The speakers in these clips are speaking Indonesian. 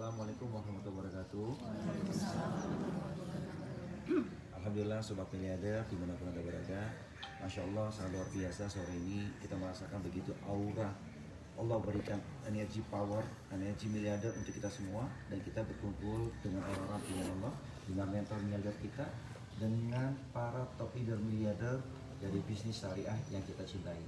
Assalamualaikum warahmatullahi wabarakatuh. Alhamdulillah sobat miliarder dimanapun anda berada, Masya Allah sangat luar biasa. Sore ini kita merasakan begitu aura Allah berikan energi power, energi miliarder untuk kita semua. Dan kita berkumpul dengan orang-orang pilihan Allah, dengan mentor miliarder kita, dengan para top leader miliarder dari bisnis syariah yang kita cintai.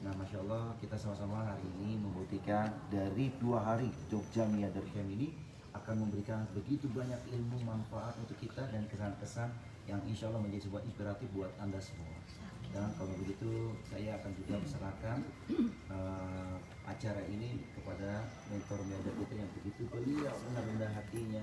Nah, Masya Allah kita sama-sama hari ini membuktikan dari 2 hari Jogja Miliarder Camp ini akan memberikan begitu banyak ilmu manfaat untuk kita dan kesan-kesan yang insya Allah menjadi sebuah inspiratif buat Anda semua. Dan kalau begitu saya akan juga serahkan acara ini kepada mentor miliarder kita yang begitu beliau benar-benar hatinya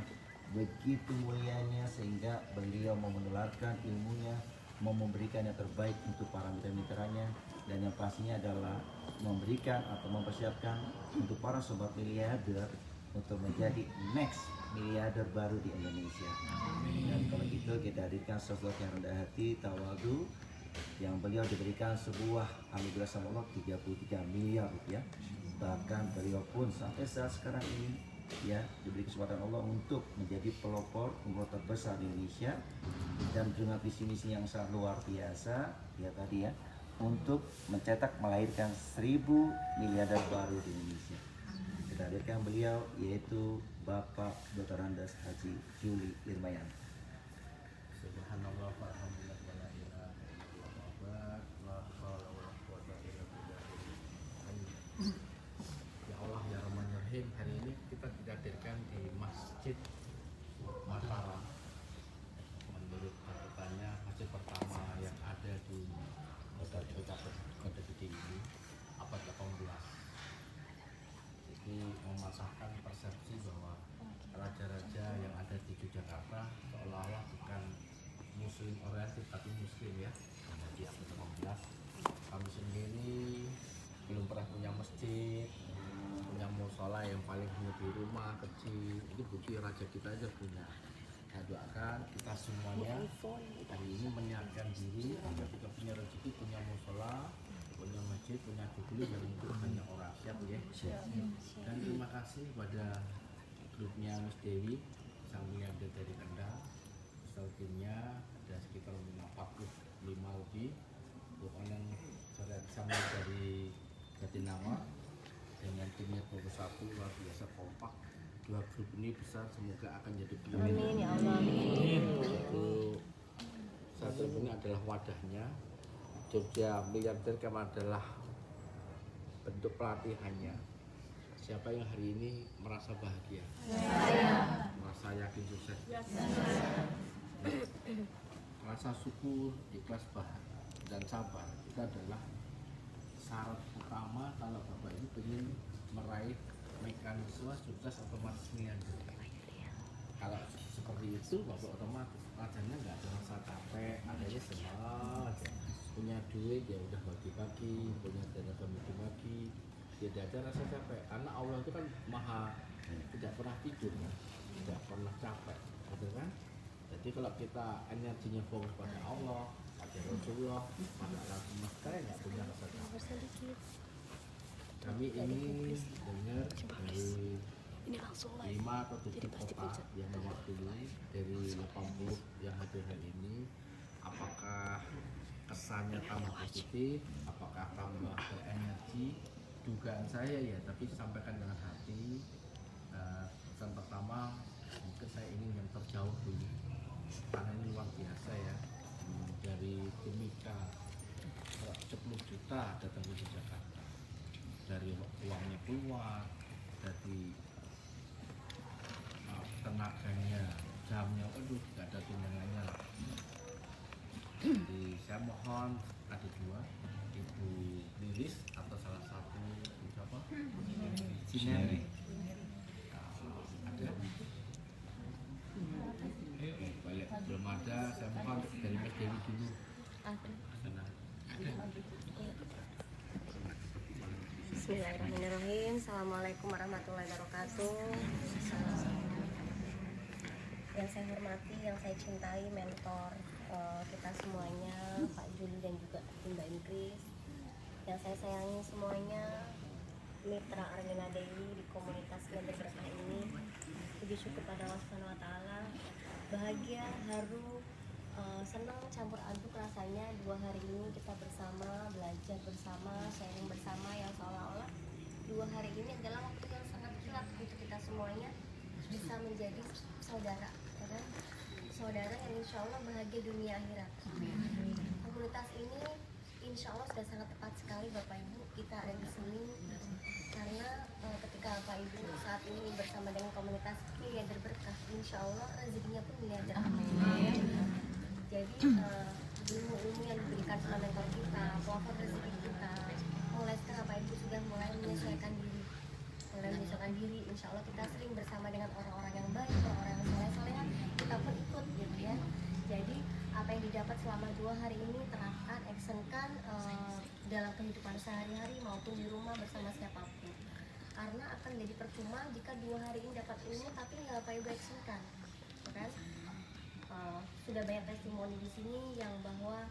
begitu mulianya, sehingga beliau mau menularkan ilmunya, mau memberikan yang terbaik untuk para mitra-mitranya, dan yang pastinya adalah memberikan atau mempersiapkan untuk para sobat miliarder untuk menjadi next miliarder baru di Indonesia. Dan kalau gitu kita hadirkan sosok yang rendah hati, tawadu, yang beliau diberikan sebuah anugerah sama Allah 33 miliar rupiah. Bahkan beliau pun sampai saat sekarang ini ya diberi kesempatan Allah untuk menjadi pelopor umroh terbesar di Indonesia, dan dengan visi misi yang sangat luar biasa ya tadi ya, untuk mencetak melahirkan 1000 miliarder baru di Indonesia. Kita hadirkan beliau yaitu Bapak Dr. Andes Haji Juli Irmayan. Subhanallah, alhamdulillah, wala ilaha illallah, la haula wala quwwata illa billah. Ya Allah ya Rahman ya Rahim, hari ini kita dihadirkan di Masjid Mataram. Menurut catatannya masjid pertama yang ada di Kota Gede ini abad ke-18. Jadi memasahkan persepsi bahwa raja-raja yang ada di Yogyakarta seolah-olah bukan muslim oriented tapi muslim ya. Di abad ke-18 kami sendiri belum pernah punya masjid, punya musola yang paling hanya di rumah kecil. Itu bukti raja kita aja punya. Saya doakan kita semuanya hari ini menyiapkan diri agar kita punya rezeki, punya musola, punya masjid, punya judul yang untuk banyak orang. Siap ya? Dan terima kasih pada grupnya Mas Dewi, sang miliarder dari Kendal. Timnya ada sekitar 45 lebih. Grup yang sama dari Jatinangor dengan timnya 21 luar biasa kompak. 2 grup ini besar, semoga akan jadi pemenang. Amin ya Allah. Amin. Satu ini adalah wadahnya. Jogja Miliarder Camp adalah bentuk pelatihannya. Siapa yang hari ini merasa bahagia? Saya. Merasa yakin sukses? Rasa syukur, ikhlas, dan sabar itu adalah syarat utama kalau Bapak Ibu ingin meraih mekanisme sukses otomatis miliarder. Kalau seperti itu Bapak otomatis rajanya nggak ada rasa capek, adanya senang aja. Punya duit ya udah bagi-bagi, punya dana bagi-bagi, tidak ada rasa capek. Karena Allah itu kan maha tidak pernah tidur kan, tidak pernah capek, betul kan? Jadi kalau kita energinya fokus pada Allah, pada Rasulullah, pada alam semesta, nggak punya rasa capek. Kami ini dengar dari 5 atau 7 kota yang mewakili dari 80 yang hadir hari ini. Apakah kesannya tambah positif, apakah tambah berenergi? Dugaan saya ya, tapi sampaikan dengan hati. Pesan pertama, mungkin saya ingin yang terjauh dulu, karena ini luar biasa ya. Dari Timika 10 juta datang ke Jakarta, dari uangnya keluar, dari tenaganya, jamnya, aduh gak ada timbangannya lah. Jadi saya mohon ada 2, Ibu Lilis atau salah satu siapa? Sineri. Ada? Balik belum ada, saya mohon dari Mas Dewi dulu. Ada. Bismillahirrahmanirrahim. Assalamualaikum warahmatullahi wabarakatuh. Yang saya hormati, yang saya cintai, mentor kita semuanya, Pak Juli dan juga Mbak Inggris. Yang saya sayangi semuanya, mitra Armina Dewi di komunitas Miliarder Berkah ini. puji syukur pada Allah Subhanahu wa taala. Bahagia, haru, senang campur aduk rasanya 2 hari ini kita bersama, belajar bersama, sharing bersama, yang seolah-olah 2 hari ini adalah waktu yang sangat kilat untuk kita semuanya bisa menjadi saudara, ya kan? Saudara yang insya Allah bahagia dunia akhirat. Komunitas ini insya Allah sudah sangat tepat sekali Bapak Ibu kita ada di sini, karena ketika Bapak Ibu saat ini bersama dengan komunitas miliarder berkah, insya Allah rezekinya pun miliarder. Jadi ilmu-ilmu yang diberikan sama mentor kita, plafon rezeki kita, mulai sekarang Bapak Ibu sudah mulai menyesuaikan diri, insya Allah kita sering bersama dengan orang-orang yang baik, orang-orang yang soleh-solehan, kita pun ikut gitu ya. Jadi apa yang didapat selama 2 hari ini terapkan, actionkan dalam kehidupan sehari-hari maupun di rumah bersama siapapun, karena akan jadi percuma jika 2 hari ini dapat ilmu tapi nggak Bapak Ibu actionkan, kan? Sudah banyak testimoni di sini yang bahwa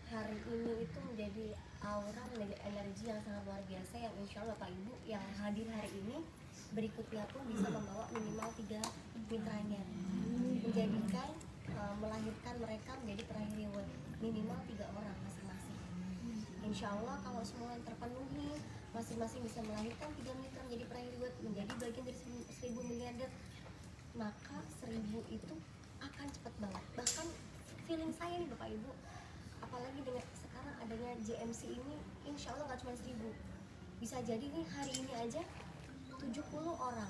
hari ini itu menjadi aura, menjadi energi yang sangat luar biasa, yang insya Allah Bapak Ibu yang hadir hari ini berikutnya pun bisa membawa minimal 3 mitranya, menjadikan melahirkan mereka menjadi peraih reward minimal 3 orang masing-masing. Insya Allah kalau semua yang terpenuhi, masing-masing bisa melahirkan 3 mitra menjadi peraih reward, menjadi bagian dari 1000 miliarder, maka 1000 itu akan cepat banget. Bahkan feeling saya nih Bapak Ibu, apalagi dengan sekarang adanya JMC ini, insya Allah nggak cuma 1000, bisa jadi nih hari ini aja 70 orang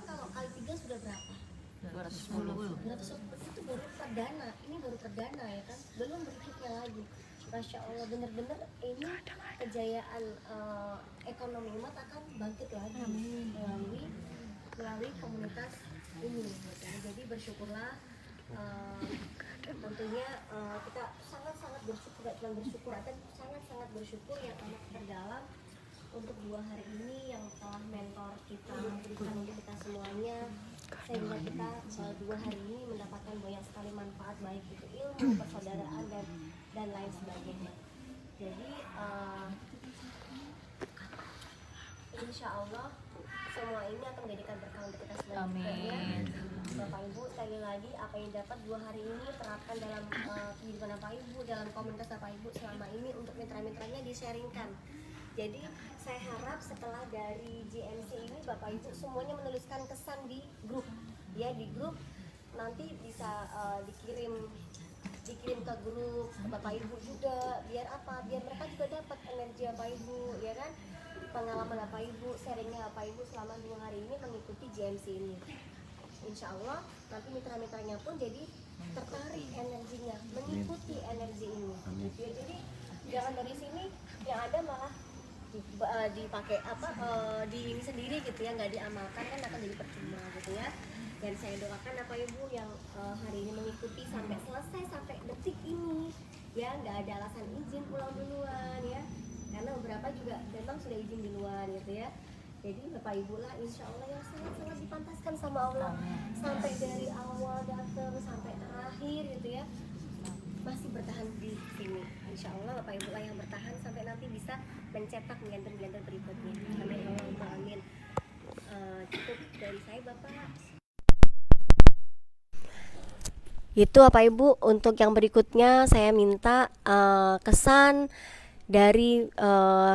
kalau kali 3 sudah berapa? 210 itu baru perdana, ini baru perdana ya kan, belum berikutnya lagi. Masya Allah, bener-bener ini kejayaan ekonomi umat akan bangkit lagi melalui komunitas ini gitu. Jadi bersyukurlah, tentunya kita sangat-sangat bersyukur, gak cuma bersyukur, tapi sangat-sangat bersyukur yang amat terdalam untuk 2 hari ini yang telah mentor kita berikan untuk kita semuanya, sehingga kita 2 hari ini mendapatkan banyak sekali manfaat, baik itu ilmu, persaudaraan dan lain sebagainya. Jadi insya Allah semua ini akan menjadikan berkah untuk kita semuanya. Bapak Ibu, sekali lagi apa yang dapat 2 hari ini terapkan dalam kehidupan Bapak Ibu, dalam komunitas Bapak Ibu selama ini, untuk mitra-mitranya di-sharingkan. Jadi saya harap setelah dari GMC ini Bapak Ibu semuanya menuliskan kesan di grup, ya, di grup nanti bisa dikirim ke grup Bapak Ibu juga, biar apa? Biar mereka juga dapat energi Bapak Ibu, ya kan? Pengalaman Bapak Ibu, sharingnya Bapak Ibu selama 2 hari ini mengikuti GMC ini. Insya Allah nanti mitra-mitranya pun jadi tertarik energinya, mengikuti energi ini. Jadi jangan dari sini yang ada malah dipakai di ini sendiri gitu ya, nggak diamalkan, kan akan jadi percuma gitu ya. Dan saya doakan Bapak Ibu yang hari ini mengikuti sampai selesai, sampai detik ini ya, nggak ada alasan izin pulang duluan ya, karena beberapa juga memang sudah izin duluan gitu ya. Jadi Bapak Ibu lah insya Allah yang sangat-sangat dipantaskan sama Allah, sampai dari awal datang sampai terakhir gitu ya, masih bertahan di sini. Insya Allah Bapak Ibu lah yang bertahan sampai nanti bisa mencetak miliarder berikutnya. Amin Allahumma amin. Cukup dari saya Bapak. Itu Bapak Ibu, untuk yang berikutnya saya minta kesan dari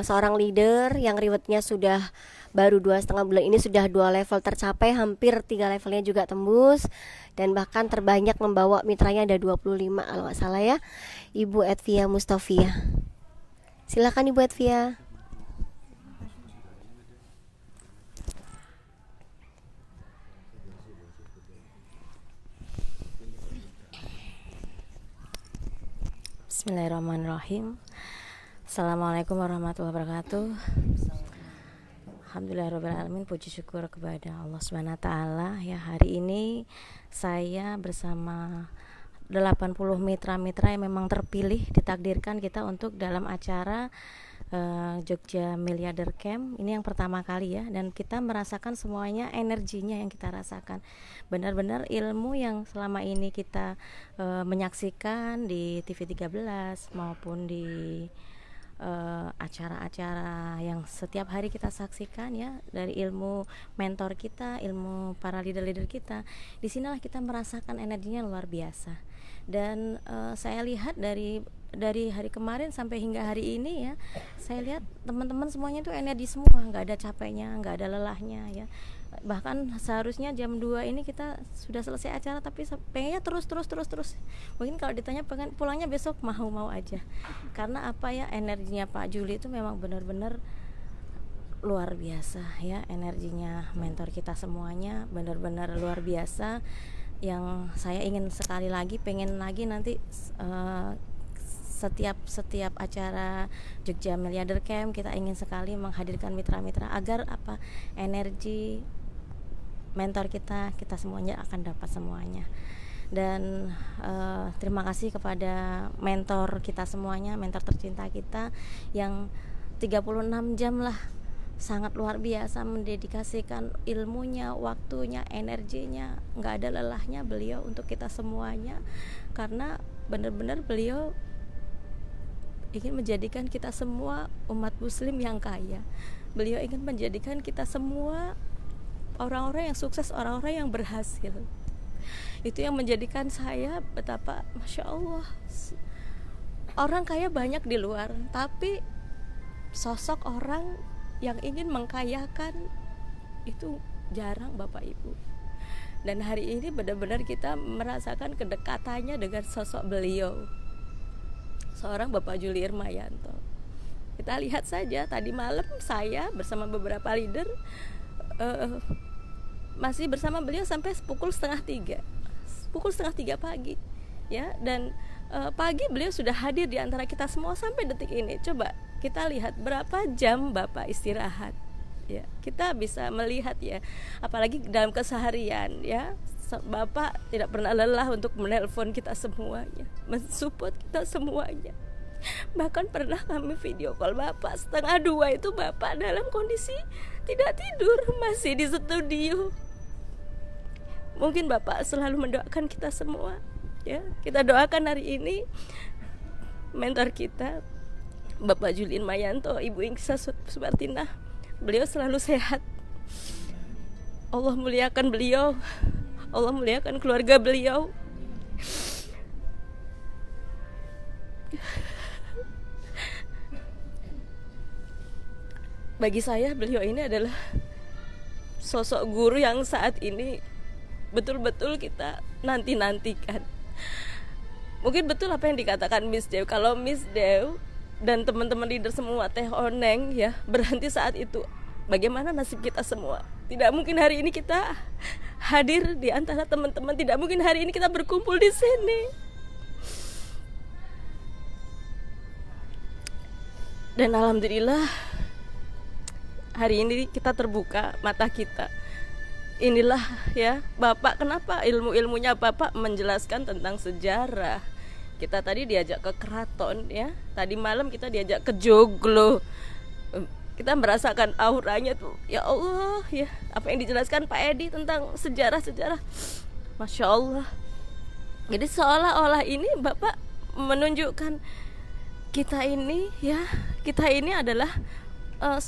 seorang leader yang rewardnya sudah baru 2,5 bulan ini sudah 2 level tercapai, hampir 3 levelnya juga tembus, dan bahkan terbanyak membawa mitranya ada 25 kalau nggak salah ya, Ibu Edvia Mustafia. Silakan Ibu Edvia. Bismillahirrahmanirrahim. Assalamualaikum warahmatullahi wabarakatuh. Alhamdulillahirrahmanirrahim. Puji syukur kepada Allah SWT ya. Hari ini saya bersama 80 mitra-mitra yang memang terpilih, ditakdirkan kita untuk dalam acara Jogja Miliarder Camp. Ini yang pertama kali ya, dan kita merasakan semuanya energinya yang kita rasakan. Benar-benar ilmu yang selama ini kita menyaksikan di TV 13 maupun di acara-acara yang setiap hari kita saksikan ya, dari ilmu mentor kita, ilmu para leader-leader kita. Disinilah kita merasakan energinya luar biasa. Dan saya lihat dari hari kemarin sampai hingga hari ini ya, saya lihat teman-teman semuanya itu energi semua, nggak ada capeknya, nggak ada lelahnya ya. Bahkan seharusnya jam 2 ini kita sudah selesai acara, tapi pengennya terus. Mungkin kalau ditanya pengen pulangnya besok, mau aja. Karena apa ya, energinya Pak Juli itu memang benar-benar luar biasa ya. Energinya mentor kita semuanya benar-benar luar biasa. Yang saya ingin sekali lagi, pengen lagi nanti setiap acara Jogja Milliarder Camp kita ingin sekali menghadirkan mitra-mitra agar apa, energi mentor kita semuanya akan dapat semuanya. Dan terima kasih kepada mentor kita semuanya, mentor tercinta kita yang 36 jam lah, sangat luar biasa mendedikasikan ilmunya, waktunya, energinya, nggak ada lelahnya beliau untuk kita semuanya. Karena benar-benar beliau ingin menjadikan kita semua umat muslim yang kaya. Beliau ingin menjadikan kita semua orang-orang yang sukses, orang-orang yang berhasil. Itu yang menjadikan saya betapa Masya Allah, orang kaya banyak di luar, tapi sosok orang yang ingin mengkayakan itu jarang Bapak Ibu. Dan hari ini benar-benar kita merasakan kedekatannya dengan sosok beliau, seorang Bapak Juli Irmayanto. Kita lihat saja tadi malam saya bersama beberapa leader masih bersama beliau sampai pukul setengah tiga pagi ya. Dan pagi beliau sudah hadir di antara kita semua sampai detik ini. Coba kita lihat berapa jam Bapak istirahat ya, kita bisa melihat ya, apalagi dalam keseharian ya, Bapak tidak pernah lelah untuk menelpon kita semuanya, mensupport kita semuanya. Bahkan pernah kami video call Bapak 1:30 itu Bapak dalam kondisi tidak tidur, masih di studio. Mungkin Bapak selalu mendoakan kita semua ya. Kita doakan hari ini mentor kita Bapak Juli Irmayanto, Ibu Inksa Subartinah, beliau selalu sehat. Allah muliakan beliau, Allah muliakan keluarga beliau. Bagi saya beliau ini adalah sosok guru yang saat ini betul-betul kita nanti-nantikan. Mungkin betul apa yang dikatakan Miss Dew, kalau Miss Dew dan teman-teman leader semua teh oneng ya berhenti saat itu, bagaimana nasib kita semua? Tidak mungkin hari ini kita hadir di antara teman-teman, tidak mungkin hari ini kita berkumpul di sini. Dan alhamdulillah hari ini kita terbuka mata kita. Inilah ya Bapak, kenapa ilmu-ilmunya Bapak menjelaskan tentang sejarah. Kita tadi diajak ke keraton ya, tadi malam kita diajak ke joglo. Kita merasakan auranya tuh, ya Allah ya, apa yang dijelaskan Pak Edi tentang sejarah-sejarah, Masya Allah. Jadi seolah-olah ini Bapak menunjukkan kita ini ya, kita ini adalah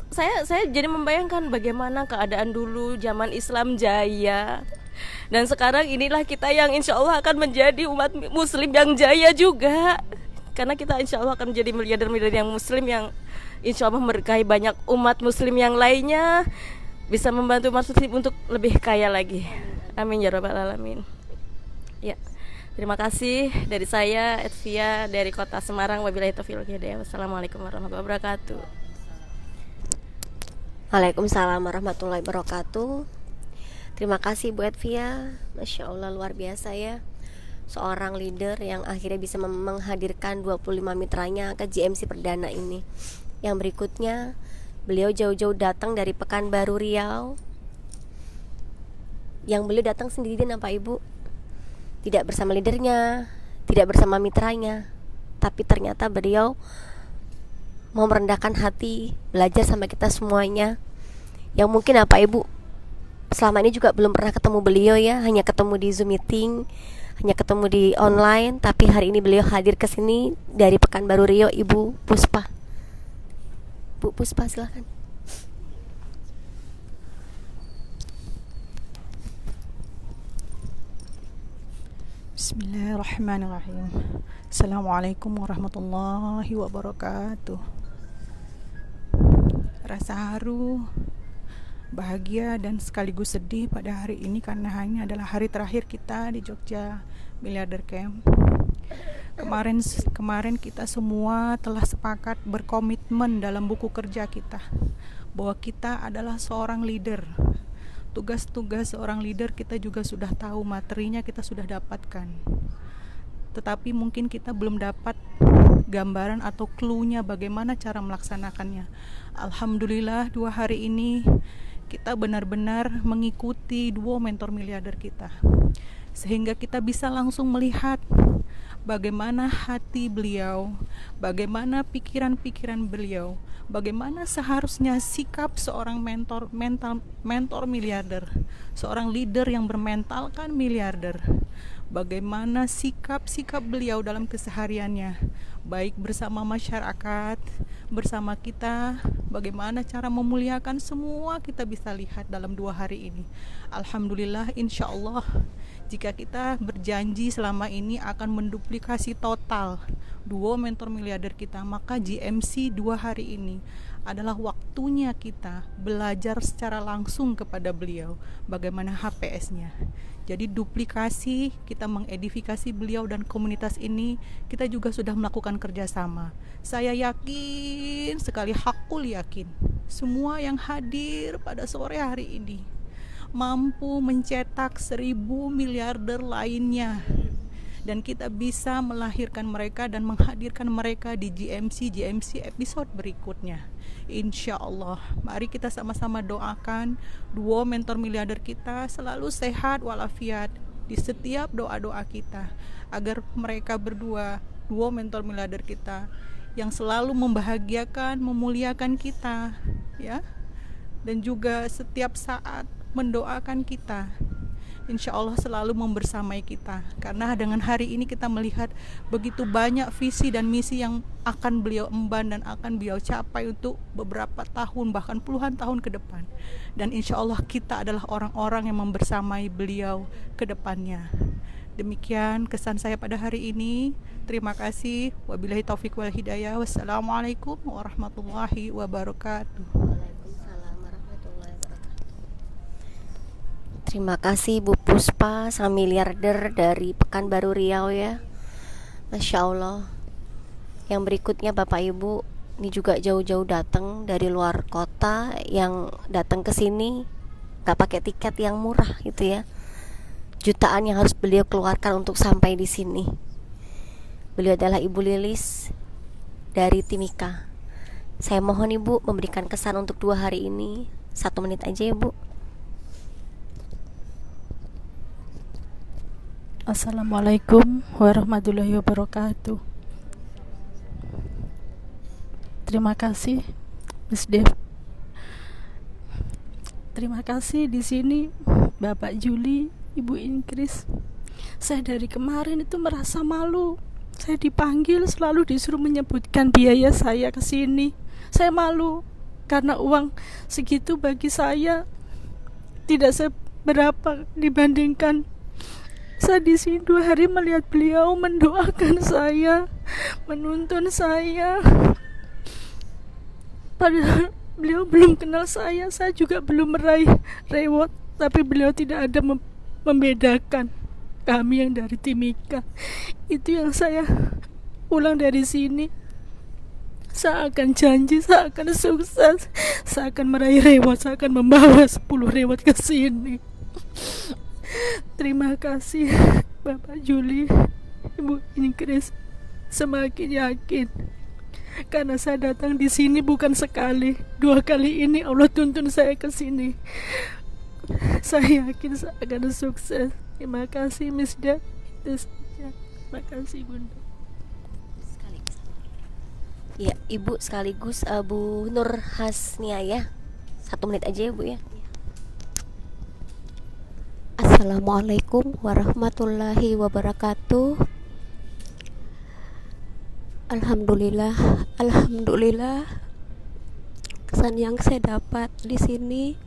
saya jadi membayangkan bagaimana keadaan dulu zaman Islam jaya. Dan sekarang inilah kita yang insya Allah akan menjadi umat muslim yang jaya juga. Karena kita insya Allah akan menjadi miliarder-miliarder yang muslim, yang insya Allah memberkahi banyak umat muslim yang lainnya, bisa membantu umat muslim untuk lebih kaya lagi. Amin ya rabbal alamin. Ya, terima kasih dari saya Edvia dari kota Semarang. Wabillahi taufiq wal hidayah. Wassalamualaikum warahmatullahi wabarakatuh. Waalaikumsalam warahmatullahi wabarakatuh. Terima kasih Bu Edvia, Masya Allah luar biasa ya. Seorang leader yang akhirnya bisa menghadirkan 25 mitranya ke GMC Perdana ini. Yang berikutnya, beliau jauh-jauh datang dari Pekanbaru Riau. Yang beliau datang sendirian Pak Ibu, tidak bersama leadernya, tidak bersama mitranya, tapi ternyata beliau mau merendahkan hati, belajar sama kita semuanya. Yang mungkin Pak Ibu selama ini juga belum pernah ketemu beliau ya, hanya ketemu di Zoom meeting, hanya ketemu di online. Tapi hari ini beliau hadir ke sini dari Pekanbaru Riau, Ibu Puspa. Bu Puspa silahkan. Bismillahirrahmanirrahim. Assalamualaikum warahmatullahi wabarakatuh. Rasa haru, bahagia dan sekaligus sedih pada hari ini karena ini adalah hari terakhir kita di Jogja Miliarder Camp. Kemarin kita semua telah sepakat berkomitmen dalam buku kerja kita bahwa kita adalah seorang leader. Tugas-tugas seorang leader kita juga sudah tahu, materinya kita sudah dapatkan. Tetapi mungkin kita belum dapat gambaran atau clue-nya bagaimana cara melaksanakannya. Alhamdulillah 2 hari ini kita benar-benar mengikuti duo mentor miliarder kita. Sehingga kita bisa langsung melihat bagaimana hati beliau, bagaimana pikiran-pikiran beliau, bagaimana seharusnya sikap seorang mentor miliarder, seorang leader yang bermentalkan miliarder. Bagaimana sikap-sikap beliau dalam kesehariannya, baik bersama masyarakat, bersama kita, bagaimana cara memuliakan, semua kita bisa lihat dalam 2 hari ini. Alhamdulillah, insya Allah jika kita berjanji selama ini akan menduplikasi total duo mentor miliarder kita, maka GMC 2 hari ini adalah waktunya kita belajar secara langsung kepada beliau bagaimana HPS-nya. Jadi duplikasi, kita mengedifikasi beliau dan komunitas ini, kita juga sudah melakukan kerjasama. Saya yakin sekali, hakul yakin, semua yang hadir pada sore hari ini mampu mencetak 1000 miliarder lainnya. Dan kita bisa melahirkan mereka dan menghadirkan mereka di GMC episode berikutnya. Insya Allah, mari kita sama-sama doakan duo mentor miliarder kita selalu sehat walafiat di setiap doa-doa kita, agar mereka berdua, duo mentor miliarder kita, yang selalu membahagiakan, memuliakan kita, ya, dan juga setiap saat mendoakan kita, insya Allah selalu membersamai kita. Karena dengan hari ini kita melihat begitu banyak visi dan misi yang akan beliau emban dan akan beliau capai untuk beberapa tahun, bahkan puluhan tahun ke depan. Dan insya Allah kita adalah orang-orang yang membersamai beliau ke depannya. Demikian kesan saya pada hari ini. Terima kasih. Wabillahi taufiq wal hidayah. Wassalamualaikum warahmatullahi wabarakatuh. Terima kasih Bu Puspa, sang miliarder dari Pekanbaru Riau ya. Masya Allah. Yang berikutnya Bapak Ibu, ini juga jauh-jauh datang dari luar kota, yang datang ke sini gak pakai tiket yang murah gitu ya. Jutaan yang harus beliau keluarkan untuk sampai di sini. Beliau adalah Ibu Lilis dari Timika. Saya mohon Ibu memberikan kesan untuk 2 hari ini. 1 menit aja ya Bu. Assalamualaikum warahmatullahi wabarakatuh. Terima kasih Miss Dev. Terima kasih di sini Bapak Juli, Ibu Inggris. Saya dari kemarin itu merasa malu. Saya dipanggil selalu disuruh menyebutkan biaya saya ke sini. Saya malu karena uang segitu bagi saya tidak seberapa dibandingkan saya di sini 2 hari melihat beliau mendoakan saya, menuntun saya. Padahal beliau belum kenal saya juga belum meraih reward, tapi beliau tidak ada membedakan kami yang dari Timika. Itu yang saya pulang dari sini. Saya akan janji, saya akan sukses, saya akan meraih reward, saya akan membawa 10 reward ke sini. Terima kasih Bapak Juli, Ibu Inggris. Semakin yakin karena saya datang di sini bukan sekali, 2 kali ini Allah tuntun saya ke sini. Saya yakin saya akan sukses. Terima kasih Miss Dad. Terima kasih Bunda. Ya, Ibu sekaligus Bu Nur Hasnia ya. 1 menit aja ya Bu ya. Assalamualaikum warahmatullahi wabarakatuh. Alhamdulillah kesan yang saya dapat di sini,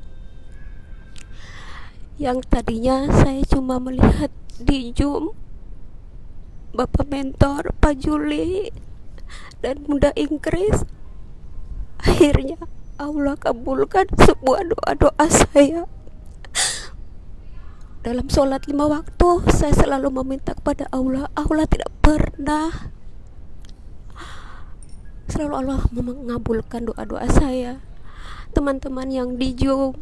yang tadinya saya cuma melihat di Zoom Bapak Mentor Pak Juli dan Bunda Inggris, akhirnya Allah kabulkan sebuah doa-doa saya. Dalam sholat 5 waktu saya selalu meminta kepada Allah. Allah tidak pernah, selalu Allah mengabulkan doa-doa saya. Teman-teman yang di Zoom,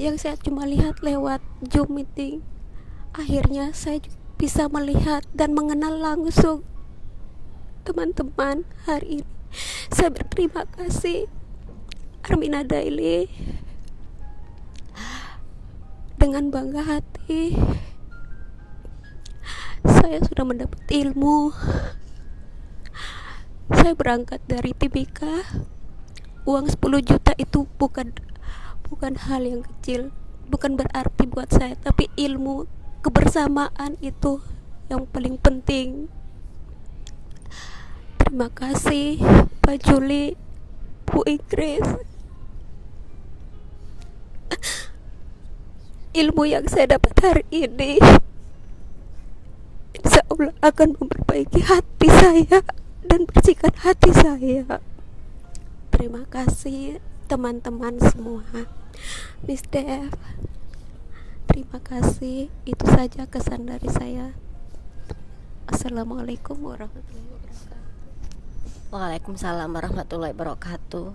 yang saya cuma lihat lewat Zoom meeting, akhirnya saya bisa melihat dan mengenal langsung teman-teman hari ini. Saya berterima kasih Armina Daily. Dengan bangga hati saya sudah mendapat ilmu. Saya berangkat dari Timika. Uang 10 juta itu bukan hal yang kecil, bukan berarti buat saya, tapi ilmu kebersamaan itu yang paling penting. Terima kasih Pak Juli, Bu Inggris. Ilmu yang saya dapat hari ini insya Allah akan memperbaiki hati saya dan bersihkan hati saya. Terima kasih teman-teman semua. Miss Dev, terima kasih. Itu saja kesan dari saya. Assalamualaikum warahmatullahi wabarakatuh. Waalaikumsalam warahmatullahi wabarakatuh.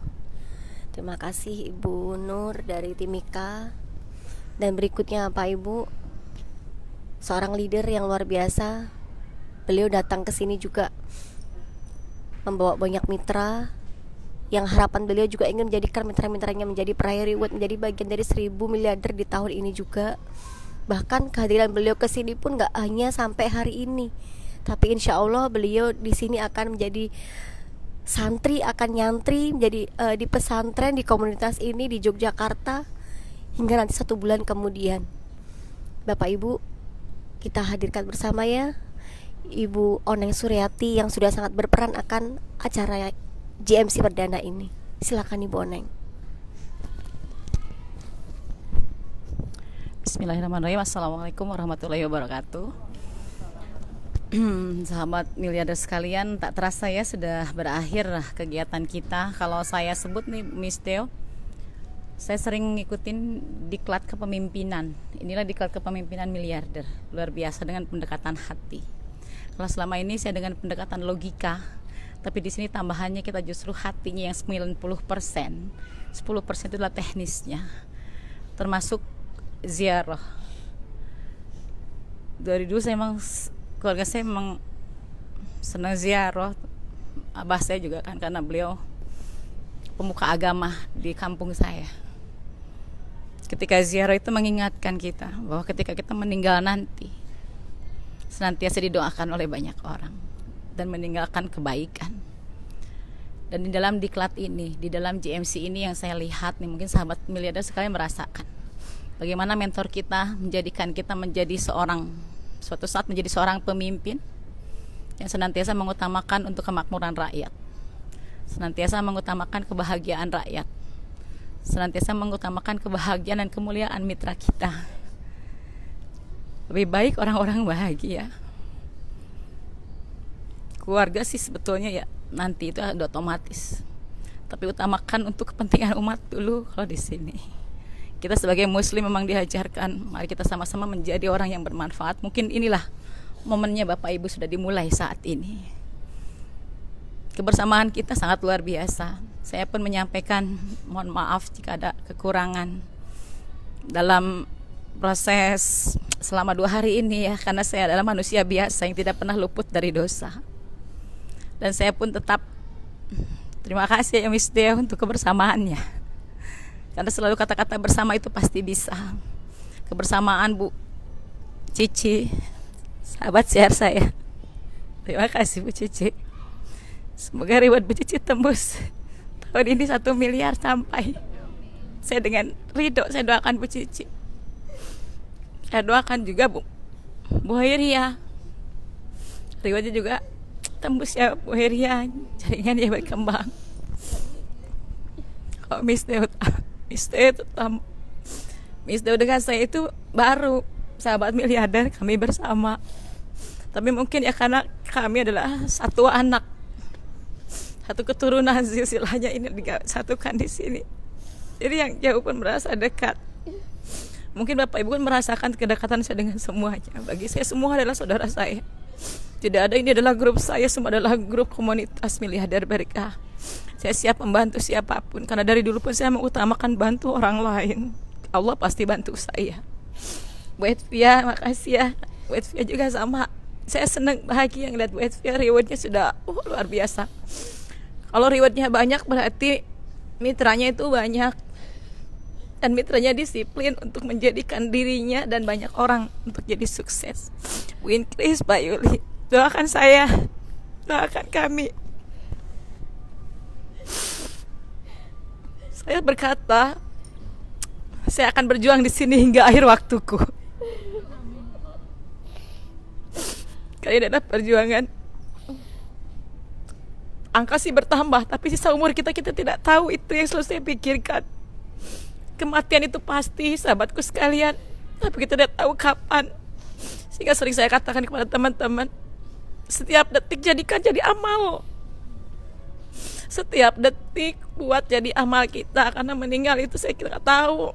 Terima kasih Ibu Nur dari Timika. Dan berikutnya Pak Ibu, seorang leader yang luar biasa. Beliau datang ke sini juga membawa banyak mitra, yang harapan beliau juga ingin menjadikan mitra-mitranya menjadi priority, menjadi bagian dari 1000 miliarder di tahun ini juga. Bahkan kehadiran beliau ke sini pun gak hanya sampai hari ini, tapi insya Allah beliau di sini akan menjadi santri, akan nyantri menjadi di pesantren, di komunitas ini di Yogyakarta, hingga nanti 1 bulan kemudian. Bapak Ibu, kita hadirkan bersama ya Ibu Oneng Suryati yang sudah sangat berperan akan acara GMC perdana ini. Silakan Ibu Oneng. Bismillahirrahmanirrahim. Assalamualaikum warahmatullahi wabarakatuh. Sahabat miliarder sekalian, tak terasa ya sudah berakhir kegiatan kita. Kalau saya sebut nih Miss Deo, saya sering ngikutin diklat kepemimpinan. Inilah diklat kepemimpinan miliarder, luar biasa dengan pendekatan hati. Kalau selama ini saya dengan pendekatan logika, tapi di sini tambahannya kita justru hatinya yang 90%. 10% itu adalah teknisnya, termasuk ziarah. Dari dulu saya memang, keluarga saya memang senang ziarah. Abah saya juga kan, karena beliau pemuka agama di kampung saya. Ketika ziarah itu mengingatkan kita bahwa ketika kita meninggal nanti senantiasa didoakan oleh banyak orang dan meninggalkan kebaikan. Dan di dalam diklat ini, di dalam GMC ini yang saya lihat nih, mungkin sahabat miliarder sekalian merasakan bagaimana mentor kita menjadikan kita menjadi suatu saat menjadi seorang pemimpin yang senantiasa mengutamakan untuk kemakmuran rakyat, senantiasa mengutamakan kebahagiaan rakyat, senantiasa mengutamakan kebahagiaan dan kemuliaan mitra kita. Lebih baik orang-orang bahagia. Keluarga sih sebetulnya ya nanti itu ada otomatis, tapi utamakan untuk kepentingan umat dulu. Kalau di sini kita sebagai muslim memang diajarkan, mari kita sama-sama menjadi orang yang bermanfaat. Mungkin inilah momennya Bapak Ibu sudah dimulai saat ini. Kebersamaan kita sangat luar biasa. Saya pun menyampaikan mohon maaf jika ada kekurangan dalam proses selama 2 hari ini ya, karena saya adalah manusia biasa yang tidak pernah luput dari dosa. Dan saya pun tetap terima kasih ya Miss Deo untuk kebersamaannya, karena selalu kata-kata bersama itu pasti bisa. Kebersamaan Bu Cici, sahabat share saya, terima kasih Bu Cici. Semoga reward Bu Cici tembus tahun ini 1 miliar sampai. Saya dengan ridho saya doakan Bu Cici. Saya doakan juga Bu Heria, rewardnya juga tembus ya Bu Heria, jaringannya berkembang. Miss Deo dengan saya itu baru sahabat miliarder, kami bersama. Tapi mungkin ya karena kami adalah satu anak, satu keturunan, silsilahnya ini disatukan di sini. Jadi yang jauh pun merasa dekat. Mungkin Bapak Ibu pun merasakan kedekatan saya dengan semuanya. Bagi saya semua adalah saudara saya. Tidak ada, ini adalah grup saya, semua adalah grup komunitas miliarder berkah. Saya siap membantu siapapun, karena dari dulu pun saya mengutamakan bantu orang lain. Allah pasti bantu saya. Bu Edvia, makasih ya. Bu Edvia juga sama. Saya senang, bahagia ngeliat Bu Edvia, rewardnya sudah luar biasa. Kalau rewardnya banyak berarti mitranya itu banyak. Dan mitranya disiplin untuk menjadikan dirinya dan banyak orang untuk jadi sukses. Bu Inkris, Pak Yuli, doakan saya, doakan kami. Saya berkata, saya akan berjuang di sini hingga akhir waktuku. Kalian adalah perjuangan. Angka sih bertambah, tapi sisa umur kita tidak tahu. Itu yang selalu saya pikirkan. Kematian itu pasti, sahabatku sekalian, tapi kita tidak tahu kapan. Sehingga sering saya katakan kepada teman-teman, setiap detik jadikan jadi amal. Setiap detik buat jadi amal kita, karena meninggal itu saya tidak tahu.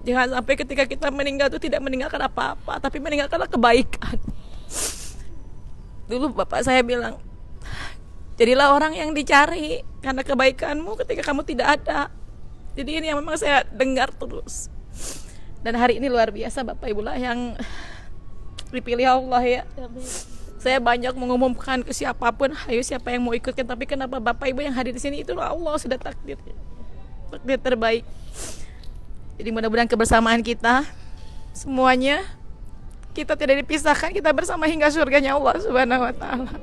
Jangan sampai ketika kita meninggal itu tidak meninggalkan apa-apa, tapi meninggalkanlah kebaikan. Dulu bapak saya bilang, jadilah orang yang dicari, karena kebaikanmu ketika kamu tidak ada. Jadi ini yang memang saya dengar terus. Dan hari ini luar biasa, Bapak Ibu lah yang dipilih Allah ya. Saya banyak mengumumkan ke siapapun, ayo siapa yang mau ikutkan, tapi kenapa Bapak Ibu yang hadir di sini, itu Allah sudah takdir terbaik. Jadi mudah-mudahan kebersamaan kita semuanya, kita tidak dipisahkan, kita bersama hingga surganya Allah Subhanahu wa taala.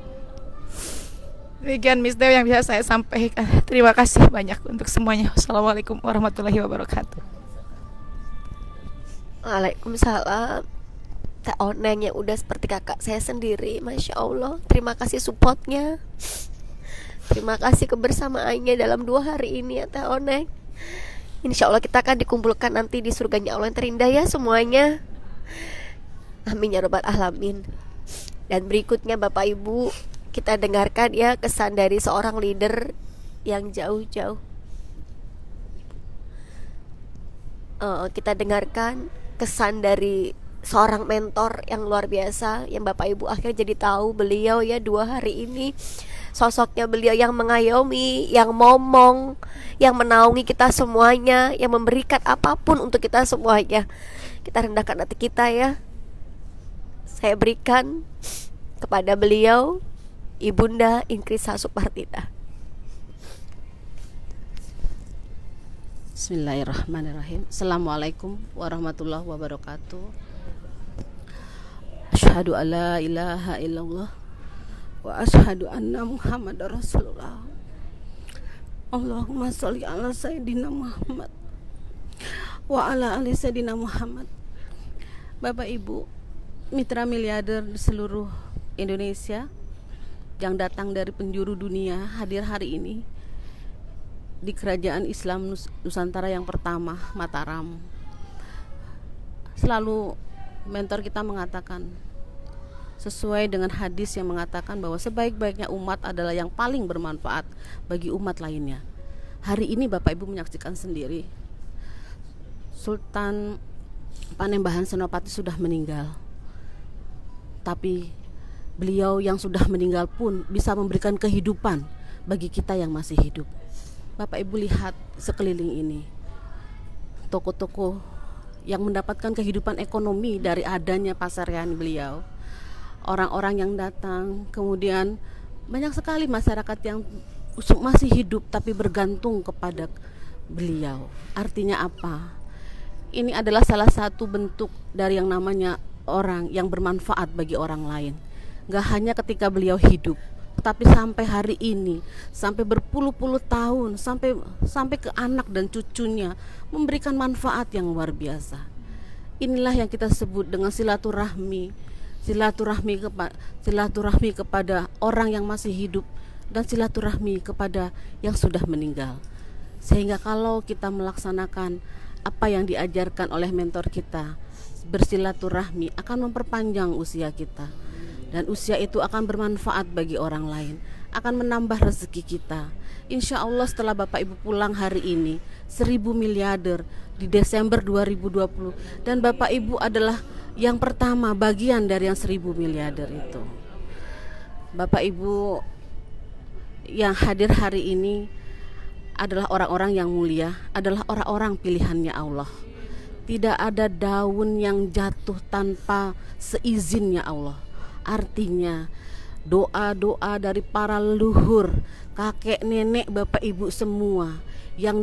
Demikian Miss Deo yang bisa saya sampaikan. Terima kasih banyak untuk semuanya. Assalamualaikum warahmatullahi wabarakatuh. Waalaikumsalam. Teh Oneng yang udah seperti kakak saya sendiri, Masya Allah. Terima kasih supportnya. Terima kasih kebersamaannya dalam 2 hari ini ya Teh Oneng. Insya Allah kita akan dikumpulkan nanti di surganya Allah yang terindah ya semuanya. Amin ya rabbal alamin. Dan berikutnya Bapak Ibu, kita dengarkan ya kesan dari seorang leader yang jauh-jauh. Kita dengarkan kesan dari seorang mentor yang luar biasa, yang Bapak Ibu akhirnya jadi tahu beliau ya 2 hari ini. Sosoknya beliau yang mengayomi, yang ngomong, yang menaungi kita semuanya, yang memberikan apapun untuk kita semuanya. Kita rendahkan hati kita ya. Saya berikan kepada beliau Ibunda Inkrisa Supartida. Bismillahirrahmanirrahim. Assalamualaikum warahmatullahi wabarakatuh. Asyhadu alla ilaha illallah wa asyhadu anna Muhammadar Rasulullah. Allahumma sholli ala sayyidina Muhammad wa ala ali sayyidina Muhammad. Bapak Ibu, mitra miliarder di seluruh Indonesia yang datang dari penjuru dunia hadir hari ini di Kerajaan Islam Nusantara yang pertama, Mataram. Selalu mentor kita mengatakan, sesuai dengan hadis yang mengatakan bahwa sebaik-baiknya umat adalah yang paling bermanfaat bagi umat lainnya. Hari ini Bapak Ibu menyaksikan sendiri, Sultan Panembahan Senopati sudah meninggal. Tapi beliau yang sudah meninggal pun bisa memberikan kehidupan bagi kita yang masih hidup. Bapak Ibu lihat sekeliling ini, toko-toko yang mendapatkan kehidupan ekonomi dari adanya pasaryan beliau, orang-orang yang datang, kemudian banyak sekali masyarakat yang masih hidup tapi bergantung kepada beliau. Artinya apa? Ini adalah salah satu bentuk dari yang namanya orang yang bermanfaat bagi orang lain. Gak hanya ketika beliau hidup, tapi sampai hari ini, sampai berpuluh-puluh tahun, sampai ke anak dan cucunya, memberikan manfaat yang luar biasa. Inilah yang kita sebut dengan silaturahmi kepada orang yang masih hidup dan silaturahmi kepada yang sudah meninggal. Sehingga kalau kita melaksanakan apa yang diajarkan oleh mentor kita, bersilaturahmi akan memperpanjang usia kita, dan usia itu akan bermanfaat bagi orang lain, akan menambah rezeki kita. Insya Allah setelah Bapak Ibu pulang hari ini 1000 miliarder di Desember 2020, dan Bapak Ibu adalah yang pertama bagian dari yang 1000 miliarder itu. Bapak Ibu yang hadir hari ini adalah orang-orang yang mulia, adalah orang-orang pilihannya Allah. Tidak ada daun yang jatuh tanpa seizinnya Allah. Artinya doa-doa dari para leluhur, kakek nenek, bapak ibu semua yang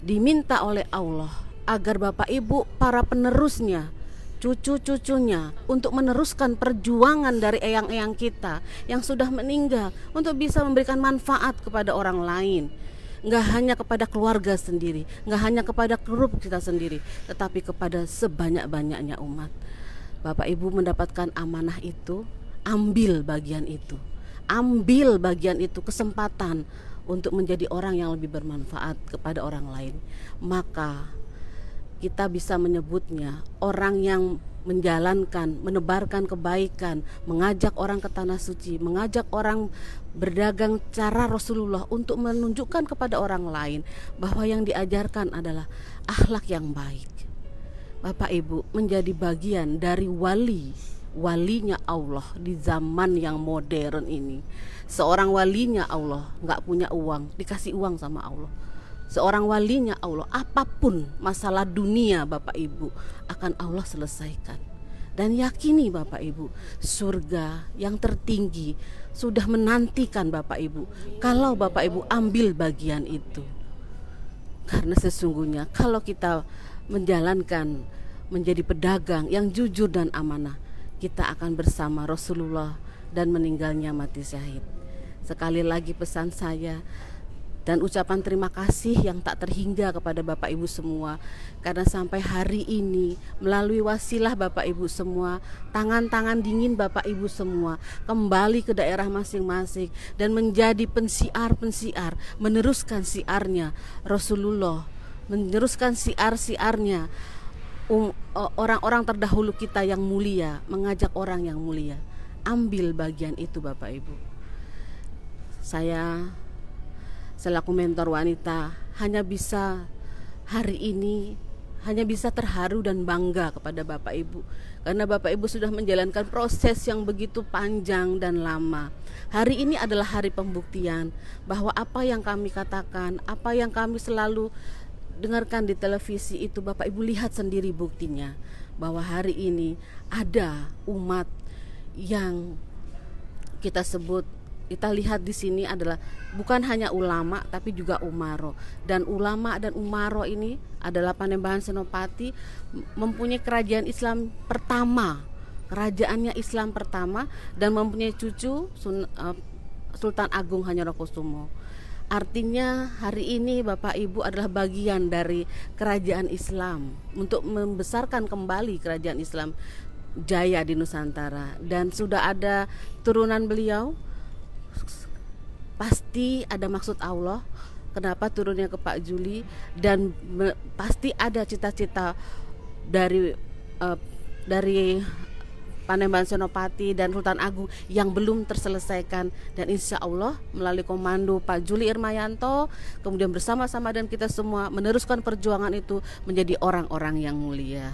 diminta oleh Allah agar bapak ibu para penerusnya, cucu-cucunya, untuk meneruskan perjuangan dari eyang-eyang kita yang sudah meninggal, untuk bisa memberikan manfaat kepada orang lain. Nggak hanya kepada keluarga sendiri, nggak hanya kepada grup kita sendiri, tetapi kepada sebanyak-banyaknya umat. Bapak Ibu mendapatkan amanah itu, ambil bagian itu. Ambil bagian itu, kesempatan untuk menjadi orang yang lebih bermanfaat kepada orang lain. Maka kita bisa menyebutnya orang yang menjalankan, menebarkan kebaikan, mengajak orang ke tanah suci, mengajak orang berdagang cara Rasulullah untuk menunjukkan kepada orang lain bahwa yang diajarkan adalah akhlak yang baik. Bapak Ibu menjadi bagian dari walinya Allah di zaman yang modern ini. Seorang walinya Allah nggak punya uang, dikasih uang sama Allah. Seorang walinya Allah, apapun masalah dunia Bapak Ibu akan Allah selesaikan. Dan yakini Bapak Ibu, surga yang tertinggi sudah menantikan Bapak Ibu kalau Bapak Ibu ambil bagian itu. Karena sesungguhnya kalau kita menjalankan menjadi pedagang yang jujur dan amanah, kita akan bersama Rasulullah dan meninggalnya mati syahid. Sekali lagi pesan saya dan ucapan terima kasih yang tak terhingga kepada Bapak Ibu semua, karena sampai hari ini melalui wasilah Bapak Ibu semua, tangan-tangan dingin Bapak Ibu semua kembali ke daerah masing-masing dan menjadi pensiar-pensiar, meneruskan siarnya Rasulullah, meneruskan siar-siarnya orang-orang terdahulu kita yang mulia, mengajak orang yang mulia. Ambil bagian itu Bapak Ibu. Saya selaku mentor wanita hanya bisa hari ini hanya bisa terharu dan bangga kepada Bapak Ibu, karena Bapak Ibu sudah menjalankan proses yang begitu panjang dan lama. Hari ini adalah hari pembuktian bahwa apa yang kami katakan, apa yang kami selalu dengarkan di televisi itu Bapak Ibu lihat sendiri buktinya, bahwa hari ini ada umat yang kita sebut, kita lihat di sini adalah bukan hanya ulama tapi juga umaro. Dan ulama dan umaro ini adalah Panembahan Senopati mempunyai kerajaan Islam pertama, kerajaannya Islam pertama, dan mempunyai cucu Sultan Agung Hanyorokusumo. Artinya hari ini Bapak Ibu adalah bagian dari kerajaan Islam untuk membesarkan kembali kerajaan Islam jaya di Nusantara. Dan sudah ada turunan beliau, pasti ada maksud Allah kenapa turunnya ke Pak Juli, dan pasti ada cita-cita dari Panembahan Senopati dan Sultan Agung yang belum terselesaikan. Dan insya Allah melalui komando Pak Juli Irmayanto, kemudian bersama-sama dan kita semua meneruskan perjuangan itu menjadi orang-orang yang mulia.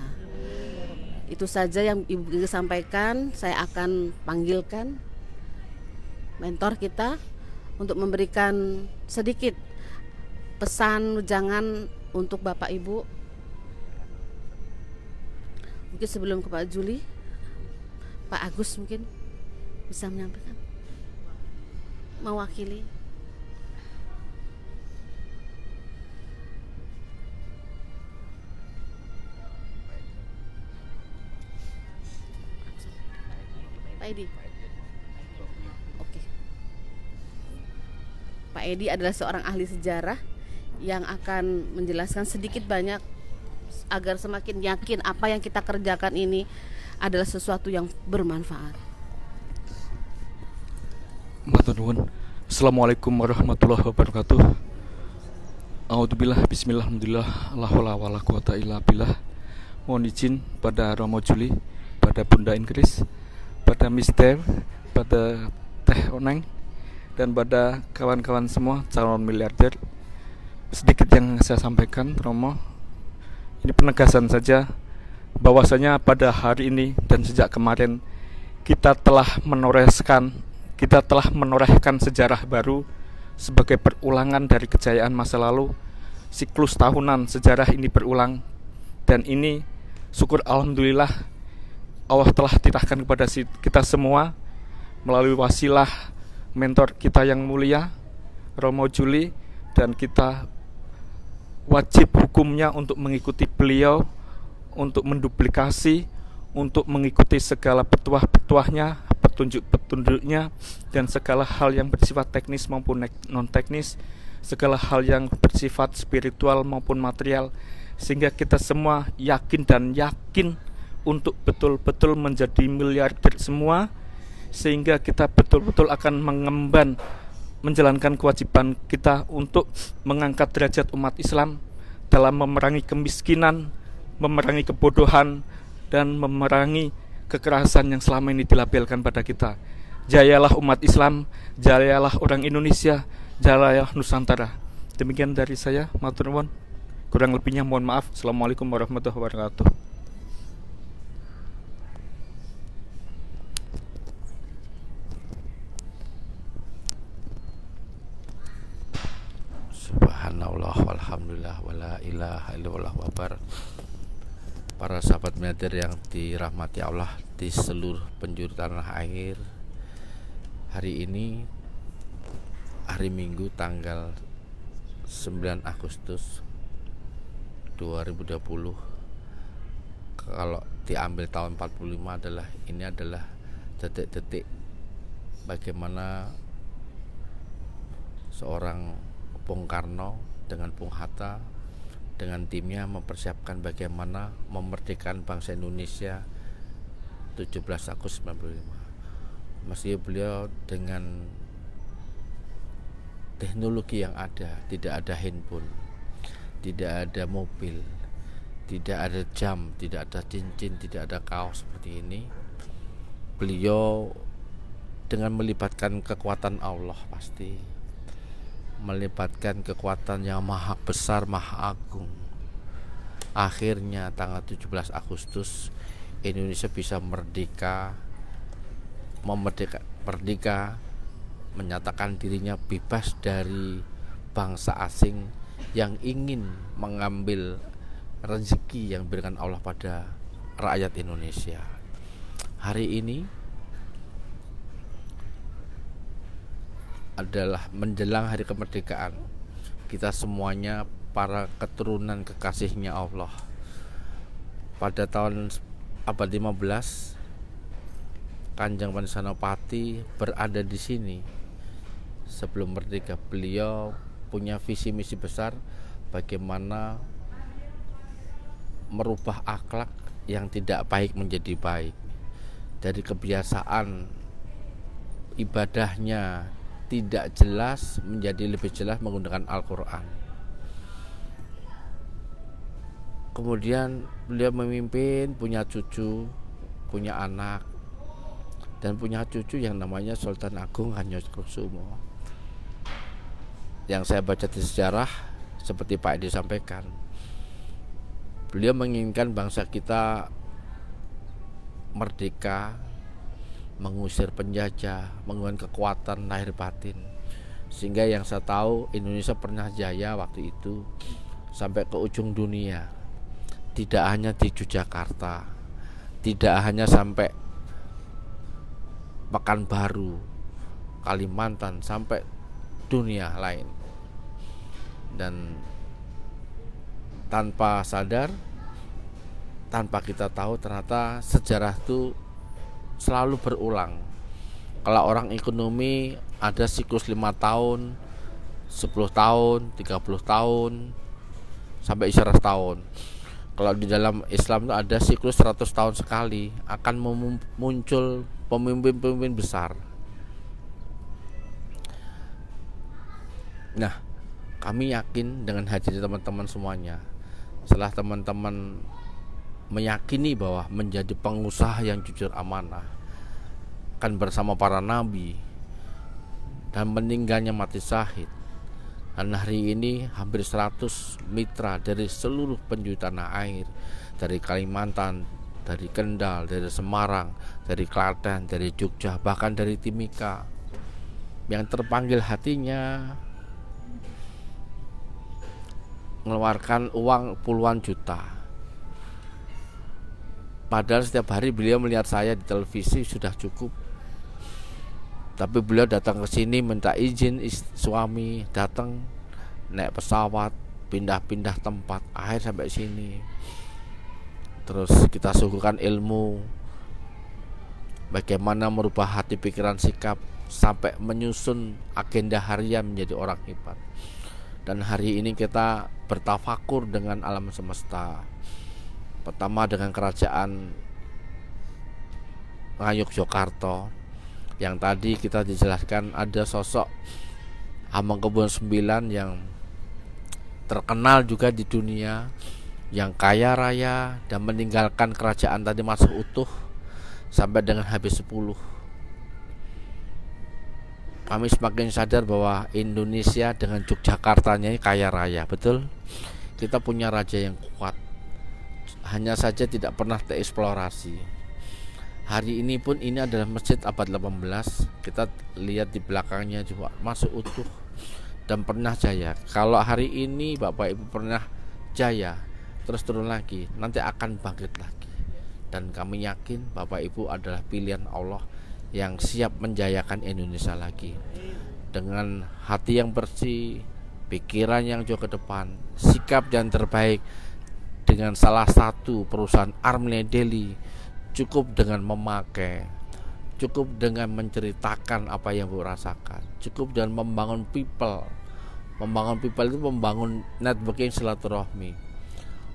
Itu saja yang Ibu sampaikan. Saya akan panggilkan mentor kita untuk memberikan sedikit pesan jangan untuk Bapak Ibu. Mungkin sebelum ke Pak Juli, Pak Agus mungkin bisa menyampaikan, mewakili. Pak Edi. Oke. Pak Edi adalah seorang ahli sejarah yang akan menjelaskan sedikit banyak agar semakin yakin apa yang kita kerjakan ini adalah sesuatu yang bermanfaat. Matur nuwun. Assalamualaikum warahmatullahi wabarakatuh. A'udzubillah, bismillah, alhamdulillah, la haula wala quwata illa billah. Mohon izin pada Romo Juli, pada Bunda Inggris, pada Mister, pada Teh Oneng, dan pada kawan-kawan semua calon miliarder. Sedikit yang saya sampaikan, Romo, ini penegasan saja bahwasanya pada hari ini dan sejak kemarin kita telah menorehkan sejarah baru sebagai perulangan dari kejayaan masa lalu. Siklus tahunan sejarah ini berulang, dan ini syukur alhamdulillah Allah telah titahkan kepada kita semua melalui wasilah mentor kita yang mulia Romo Juli, dan kita wajib hukumnya untuk mengikuti beliau, untuk menduplikasi, untuk mengikuti segala petuah-petuahnya, petunjuk-petunjuknya, dan segala hal yang bersifat teknis maupun non-teknis, segala hal yang bersifat spiritual maupun material, sehingga kita semua yakin untuk betul-betul menjadi miliarder semua, sehingga kita betul-betul akan mengemban menjalankan kewajiban kita untuk mengangkat derajat umat Islam dalam memerangi kemiskinan, memerangi kebodohan, dan memerangi kekerasan yang selama ini dilabelkan pada kita. Jayalah umat Islam, jayalah orang Indonesia, jayalah Nusantara. Demikian dari saya, matur nuwun. Kurang lebihnya mohon maaf. Assalamualaikum warahmatullahi wabarakatuh. Subhanallah walhamdulillah wala ilaha illallah wabar. Para sahabat miliarder yang dirahmati Allah di seluruh penjuru tanah air, hari ini hari Minggu tanggal 9 Agustus 2020, kalau diambil tahun 45 ini adalah detik-detik bagaimana seorang Bung Karno dengan Bung Hatta dengan timnya mempersiapkan bagaimana memerdekakan bangsa Indonesia 17 Agustus 95. Meski beliau dengan teknologi yang ada, tidak ada handphone, tidak ada mobil, tidak ada jam, tidak ada cincin, tidak ada kaos seperti ini, beliau dengan melibatkan kekuatan Allah, pasti melibatkan kekuatan yang maha besar, maha agung, akhirnya tanggal 17 Agustus Indonesia bisa merdeka, menyatakan dirinya bebas dari bangsa asing yang ingin mengambil rezeki yang diberikan Allah pada rakyat Indonesia. Hari ini adalah menjelang hari kemerdekaan. Kita semuanya para keturunan kekasihnya Allah. Pada tahun abad 15 Kanjeng Panji Senopati berada di sini. Sebelum merdeka, beliau punya visi misi besar bagaimana merubah akhlak yang tidak baik menjadi baik. Dari kebiasaan ibadahnya tidak jelas menjadi lebih jelas menggunakan Al-Quran. Kemudian beliau memimpin, punya cucu, punya anak, dan punya cucu yang namanya Sultan Agung Hadikusumo. Yang saya baca di sejarah, seperti Pak Edi sampaikan, beliau menginginkan bangsa kita merdeka, mengusir penjajah, menggunakan kekuatan lahir batin, sehingga yang saya tahu Indonesia pernah jaya waktu itu sampai ke ujung dunia. Tidak hanya di Yogyakarta, tidak hanya sampai Pekanbaru, Kalimantan, sampai dunia lain. Dan tanpa sadar, tanpa kita tahu, ternyata sejarah itu selalu berulang. Kalau orang ekonomi ada siklus 5 tahun, 10 tahun, 30 tahun, sampai 100 tahun. Kalau di dalam Islam itu ada siklus 100 tahun sekali akan muncul pemimpin-pemimpin besar. Nah, Kami yakin dengan hadirnya teman-teman semuanya, setelah teman-teman meyakini bahwa menjadi pengusaha yang jujur amanah kan bersama para nabi dan meninggalnya mati syahid, dan hari ini hampir 100 mitra dari seluruh penjuru tanah air, dari Kalimantan, dari Kendal, dari Semarang, dari Klaten, dari Jogja, bahkan dari Timika, yang terpanggil hatinya mengeluarkan uang puluhan juta. Padahal setiap hari beliau melihat saya di televisi sudah cukup, tapi beliau datang ke sini minta izin suami, datang naik pesawat, pindah-pindah tempat, akhir sampai sini. Terus kita suguhkan ilmu bagaimana merubah hati, pikiran, sikap, sampai menyusun agenda harian menjadi orang hebat. Dan hari ini kita bertafakur dengan alam semesta. Pertama dengan kerajaan Ngayogyakarta, yang tadi kita dijelaskan ada sosok Hamengkubuwono IX yang terkenal juga di dunia, yang kaya raya dan meninggalkan kerajaan tadi masih utuh sampai dengan habis 10. Kami semakin sadar bahwa Indonesia dengan Yogyakartanya ini kaya raya, betul. Kita punya raja yang kuat, hanya saja tidak pernah tereksplorasi. Hari ini pun ini adalah masjid abad 18. Kita lihat di belakangnya juga masih utuh dan pernah jaya. Kalau hari ini Bapak Ibu pernah jaya, terus turun lagi, nanti akan bangkit lagi. Dan kami yakin Bapak Ibu adalah pilihan Allah yang siap menjayakan Indonesia lagi. Dengan hati yang bersih, pikiran yang jauh ke depan, sikap yang terbaik dengan salah satu perusahaan Armley Daily, cukup dengan memakai, cukup dengan menceritakan apa yang Bu rasakan, cukup dengan membangun people. Membangun people itu membangun networking, silaturahmi.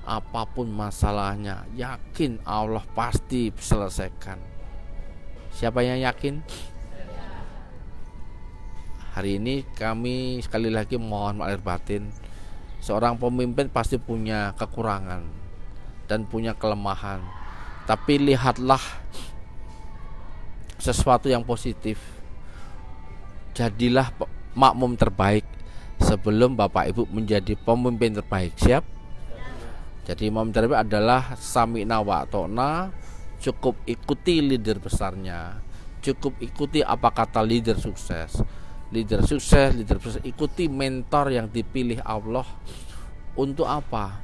Apapun masalahnya, yakin Allah pasti selesaikan. Siapa yang yakin? Hari ini kami sekali lagi mohon lahir batin. Seorang pemimpin pasti punya kekurangan dan punya kelemahan, tapi lihatlah sesuatu yang positif. Jadilah makmum terbaik sebelum Bapak Ibu menjadi pemimpin terbaik. Siap? Jadi makmum terbaik adalah sami'na wa ata'na. Cukup ikuti leader besarnya, cukup ikuti apa kata leader sukses. Leader sukses, ikuti mentor yang dipilih Allah. Untuk apa?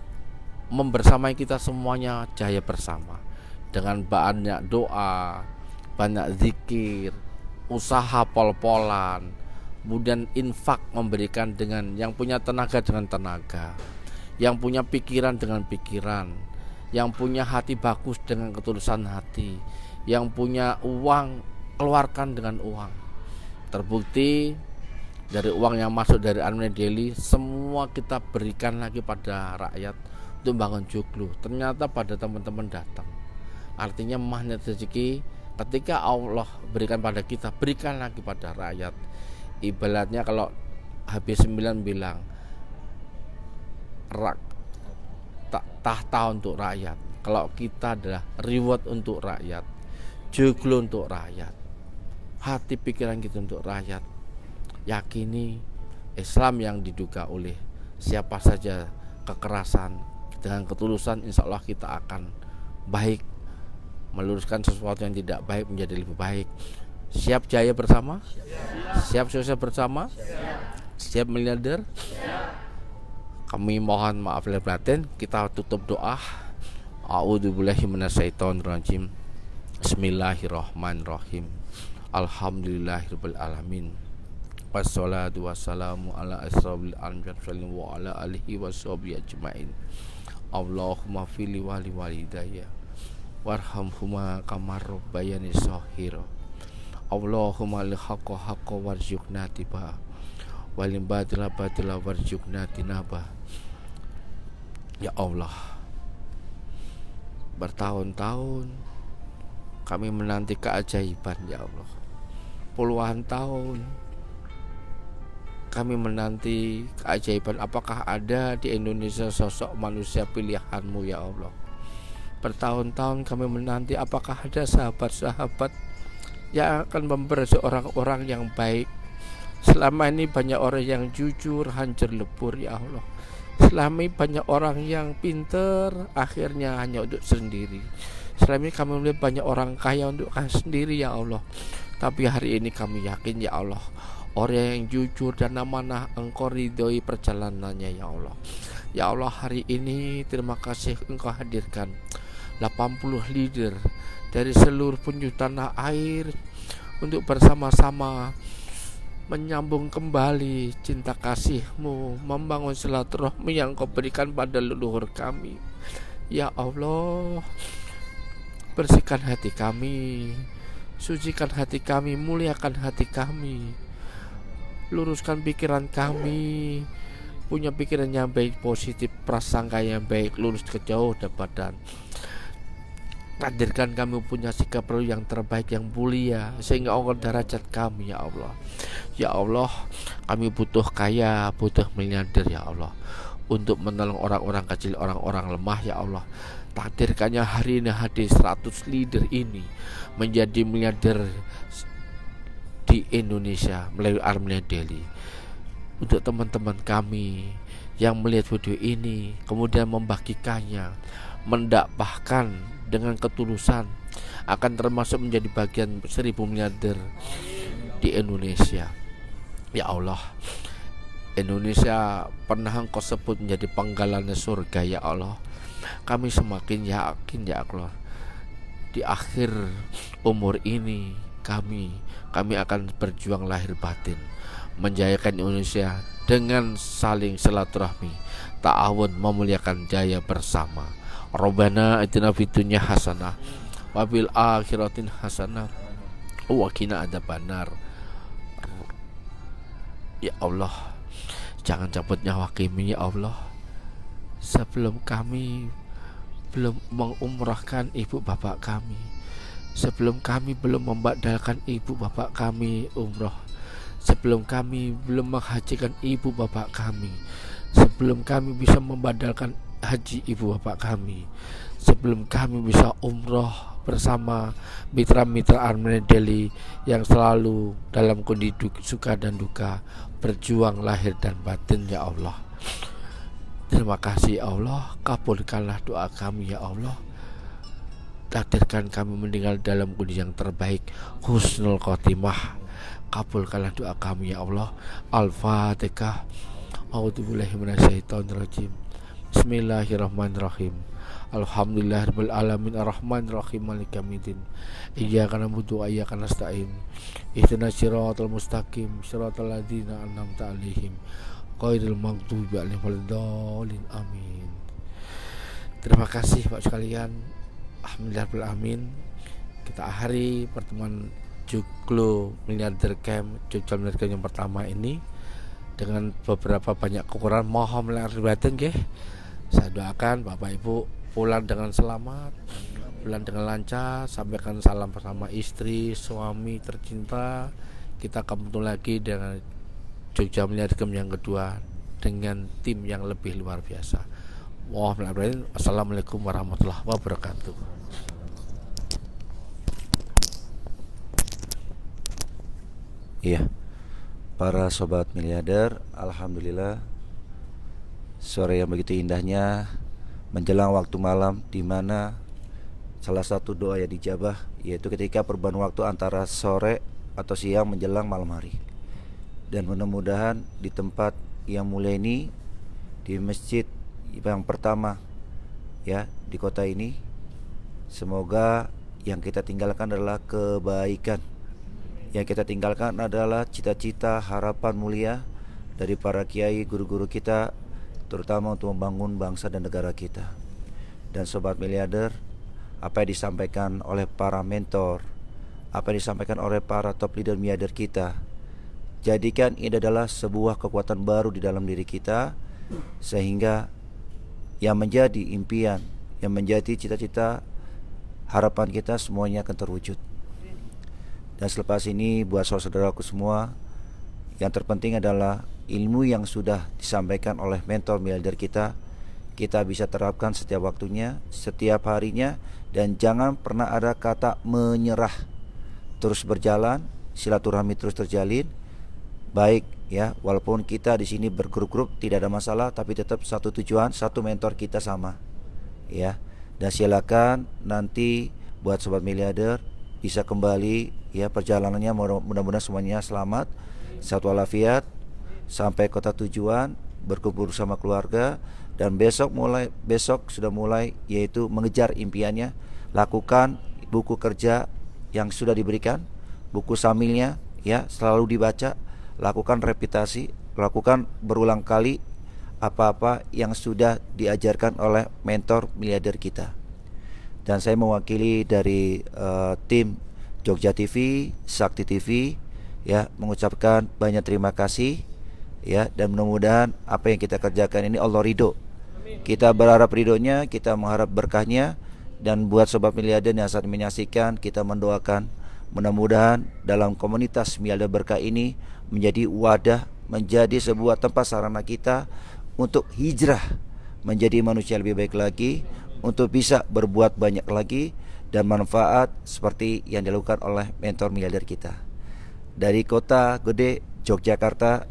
Membersamai kita semuanya jaya bersama. Dengan banyak doa, banyak zikir, usaha pol-polan, kemudian infak, memberikan dengan yang punya tenaga dengan tenaga, yang punya pikiran dengan pikiran, yang punya hati bagus dengan ketulusan hati, yang punya uang keluarkan dengan uang. Terbukti dari uang yang masuk dari Armley Daily, semua kita berikan lagi pada rakyat untuk bangun joglo. Ternyata pada teman-teman datang. Artinya magnet rezeki ketika Allah berikan pada kita, berikan lagi pada rakyat. Ibaratnya kalau habis 9 bilang tahta untuk rakyat. Kalau kita adalah reward untuk rakyat, joglo untuk rakyat, hati pikiran kita untuk rakyat. Yakini Islam yang diduga oleh siapa saja kekerasan, dengan ketulusan insya Allah kita akan baik, meluruskan sesuatu yang tidak baik menjadi lebih baik. Siap jaya bersama? Siap sukses bersama? Siap miliarder? Kami mohon maaf lahir batin. Kita tutup doa. A'udzubillahi minasyaitonirrajim. Bismillahirrahmanirrahim. Alhamdulillahirabbil alamin. Wassalatu wassalamu ala asrofil anbiya'i wa ala alihi washabihi ajmain. Allahumma fili wali walidayya warhamhuma kama rabbayani shaghira. Allahumma lil haqqa haqqa warzuqna tiba walim batila batila warzuqna tinaba. Ya Allah, bertahun-tahun kami menanti keajaiban, ya Allah. Puluhan tahun kami menanti keajaiban. Apakah ada di Indonesia sosok manusia pilihanmu ya Allah? Bertahun-tahun kami menanti apakah ada sahabat-sahabat yang akan membersi orang-orang yang baik. Selama ini banyak orang yang jujur hancur lebur ya Allah. Selama ini banyak orang yang pinter akhirnya hanya untuk sendiri. Selama ini kami melihat banyak orang kaya untuk sendiri ya Allah. Tapi hari ini kami yakin ya Allah, orang yang jujur dan amanah Engkau ridhoi perjalanannya ya Allah. Ya Allah, hari ini terima kasih Engkau hadirkan 80 leader dari seluruh penjuru tanah air untuk bersama-sama menyambung kembali cinta kasih-Mu, membangun silaturahmi yang Kau berikan pada leluhur kami. Ya Allah, bersihkan hati kami, sucikan hati kami, muliakan hati kami, luruskan pikiran kami, punya pikiran yang baik, positif, prasangka yang baik, lurus ke jauh badan. Takdirkan kami punya sikap yang terbaik, yang mulia, sehingga angkat derajat kami ya Allah. Ya Allah, kami butuh kaya, butuh miliarder ya Allah, untuk menolong orang-orang kecil, orang-orang lemah ya Allah. Takdirkannya hari ini hadir 100 leader ini menjadi miliarder di Indonesia melalui Armenia Daily. Untuk teman-teman kami yang melihat video ini kemudian membagikannya, mendakwahkan dengan ketulusan, akan termasuk menjadi bagian 1000 miliarder di Indonesia. Ya Allah, Indonesia pernah Engkau sebut menjadi penggalannya surga ya Allah. Kami semakin yakin ya Allah, di akhir umur ini kami akan berjuang lahir batin menjayakan Indonesia dengan saling silaturahmi, ta'awun, memuliakan jaya bersama. Rabbana atina fid dunya hasanah wa fil akhiratin hasanah wa qina adzabannar. Ya Allah, jangan cabut nyawa kami ya Allah sebelum kami belum mengumrahkan ibu bapak kami, sebelum kami belum membadalkan ibu bapak kami umroh, sebelum kami belum menghajikan ibu bapak kami, sebelum kami bisa membadalkan haji ibu bapak kami, sebelum kami bisa umroh bersama mitra-mitra Armenia Daily yang selalu dalam kondisi suka dan duka berjuang lahir dan batin ya Allah. Terima kasih ya Allah, kabulkanlah doa kami ya Allah. Takdirkan kami meninggal dalam kondisi yang terbaik, husnul khotimah. Kabulkanlah doa kami ya Allah. Al-Fatihah. A'udzubillahi minasyaitonirrajim. Bismillahirrahmanirrahim. Alhamdulillahirabbil alamin arrahmanirrahim maliki yaumiddin. Iyyaka na'budu wa iyyaka nasta'in. Ihdinas siratal mustaqim, siratal ladzina an'amta 'alaihim ghairil maghdubi 'alaihim waladdallin. Amin. Terima kasih Pak sekalian. Alhamdulillahirabbil alamin. Kita akhiri pertemuan Joglo Miliarder Camp, Jogja Miliarder Camp yang pertama ini dengan beberapa banyak kekurangan. Mohon lahir batin nggih. Saya doakan Bapak Ibu pulang dengan selamat, pulang dengan lancar, sampaikan salam bersama istri, suami tercinta. Kita akan bertemu lagi dengan Jogja Miliarder Camp yang kedua dengan tim yang lebih luar biasa. Mohon lahir. Assalamualaikum warahmatullahi wabarakatuh. Iya, para sobat miliarder, alhamdulillah sore yang begitu indahnya menjelang waktu malam, di mana salah satu doa yang dijabah yaitu ketika perubahan waktu antara sore atau siang menjelang malam hari. Dan mudah-mudahan di tempat yang mulia ini, di masjid yang pertama ya di kota ini, semoga yang kita tinggalkan adalah kebaikan. Yang kita tinggalkan adalah cita-cita, harapan mulia dari para kiai, guru-guru kita, terutama untuk membangun bangsa dan negara kita. Dan sobat miliarder, apa yang disampaikan oleh para mentor, apa yang disampaikan oleh para top leader miliarder kita, jadikan ini adalah sebuah kekuatan baru di dalam diri kita, sehingga yang menjadi impian, yang menjadi cita-cita, harapan kita semuanya akan terwujud. Dan selepas ini buat saudara-saudaraku semua yang terpenting adalah ilmu yang sudah disampaikan oleh mentor miliarder kita bisa terapkan setiap waktunya, setiap harinya, dan jangan pernah ada kata menyerah. Terus berjalan, silaturahmi terus terjalin. Baik ya, walaupun kita di sini bergrup-grup tidak ada masalah, tapi tetap satu tujuan, satu mentor kita sama. Ya. Dan silakan nanti buat sobat miliarder bisa kembali ya perjalanannya, mudah-mudahan semuanya selamat, sehat walafiat sampai kota tujuan, berkumpul bersama keluarga, dan besok sudah mulai yaitu mengejar impiannya. Lakukan buku kerja yang sudah diberikan, buku samilnya ya selalu dibaca, lakukan repetisi, lakukan berulang kali apa-apa yang sudah diajarkan oleh mentor miliarder kita. Dan saya mewakili dari tim Jogja TV, Sakti TV ya mengucapkan banyak terima kasih ya, dan mudah-mudahan apa yang kita kerjakan ini Allah ridho. Kita berharap ridhonya, kita mengharap berkahnya, dan buat sobat miliarder yang saat menyaksikan, kita mendoakan mudah-mudahan dalam komunitas miliarder berkah ini menjadi wadah, menjadi sebuah tempat sarana kita untuk hijrah menjadi manusia lebih baik lagi, untuk bisa berbuat banyak lagi dan manfaat seperti yang dilakukan oleh mentor miliarder kita. Dari kota gede Yogyakarta,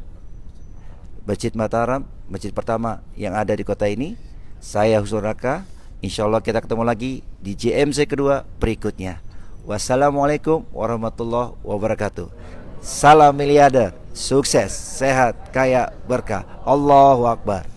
Masjid Mataram, masjid pertama yang ada di kota ini, saya Husnul Raka. Insyaallah kita ketemu lagi di JMC kedua berikutnya. Wassalamualaikum warahmatullahi wabarakatuh. Salam miliarder, sukses, sehat, kaya, berkah. Allahu Akbar.